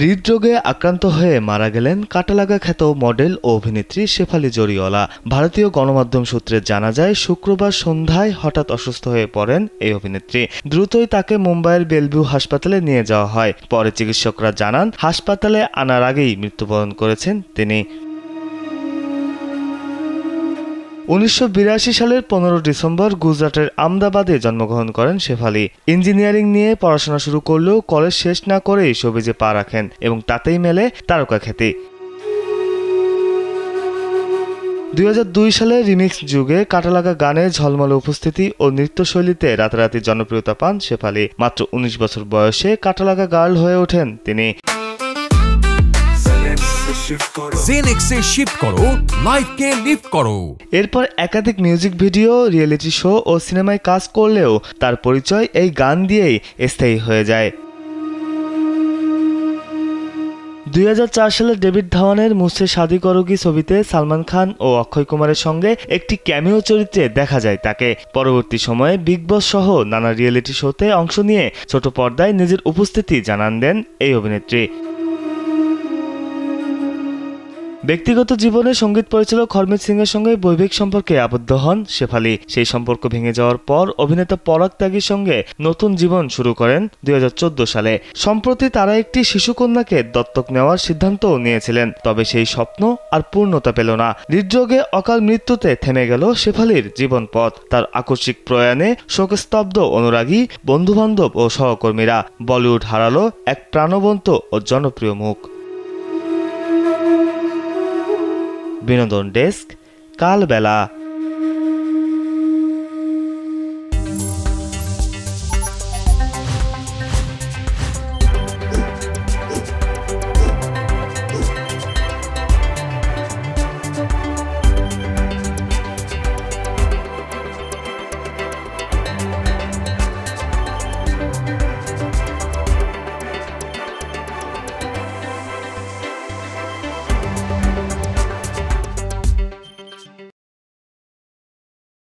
হৃদরোগে আক্রান্ত হয়ে মারা গেলেন কাটালাগা খ্যাত মডেল ও অভিনেত্রী শেফালি জরিওয়ালা। ভারতীয় গণমাধ্যম সূত্রে জানা যায়, শুক্রবার সন্ধ্যায় হঠাৎ অসুস্থ হয়ে পড়েন এই অভিনেত্রী। দ্রুতই তাকে মুম্বাইয়ের বেলভিউ হাসপাতালে নিয়ে যাওয়া হয়। পরে চিকিৎসকরা জানান, হাসপাতালে আনার আগেই মৃত্যুবরণ করেছেন তিনি। 1982 সালের 15 ডিসেম্বর গুজরাটের আমদাবাদে জন্মগ্রহণ করেন শেফালি। ইঞ্জিনিয়ারিং নিয়ে পড়াশোনা শুরু করলেও কলেজ শেষ না করেই শোবিজে পা রাখেন এবং তাতেই মেলে তারকা খ্যাতি। 2002 সালে রিমিক্স যুগে কাটালাগা গানে ঝলমলে উপস্থিতি ও নৃত্যশৈলীতে রাতারাতি জনপ্রিয়তা পান শেফালি। মাত্র 19 বছর বয়সে কাটালাগা গার্ল হয়ে ওঠেন তিনি। জেনেক্সে শিফট করো, লাইফকে লিফট করো। এরপর একাধিক মিউজিক ভিডিও, রিয়েলিটি শো ও সিনেমায় কাজ করলেও তার পরিচয় এই গান দিয়েই স্থায়ী হয়ে যায়। 2004 সালে ডেভিড ধাওয়ানের মুঝসে শাদি করোগি ছবিতে সালমান খান ও অক্ষয় কুমারের সঙ্গে একটি ক্যামিও চরিত্রে দেখা যায় তাকে। পরবর্তী সময়ে বিগ বস সহ নানা রিয়েলিটি শোতে অংশ নিয়ে ছোট পর্দায় নিজের উপস্থিতি জানান দেন এই অভিনেত্রী। ব্যক্তিগত জীবনে সঙ্গীত পরিচালক হরমিত সিং এর সঙ্গে বৈবাহিক সম্পর্কে আবদ্ধ হন শেফালি। সেই সম্পর্ক ভেঙে যাওয়ার পর অভিনেতা পরাগ ত্যাগীর সঙ্গে নতুন জীবন শুরু করেন 2014 সালে। সম্প্রতি তারা একটি শিশুকন্যাকে দত্তক নেওয়ার সিদ্ধান্তও নিয়েছিলেন, তবে সেই স্বপ্ন আর পূর্ণতা পেল না। হৃদরোগে অকাল মৃত্যুতে থেমে গেল শেফালির জীবন পথ। তার আকস্মিক প্রয়াণে শোকস্তব্ধ অনুরাগী, বন্ধুবান্ধব ও সহকর্মীরা। বলিউড হারালো এক প্রাণবন্ত ও জনপ্রিয় মুখ। বিনোদন ডেস্ক, কালবেলা।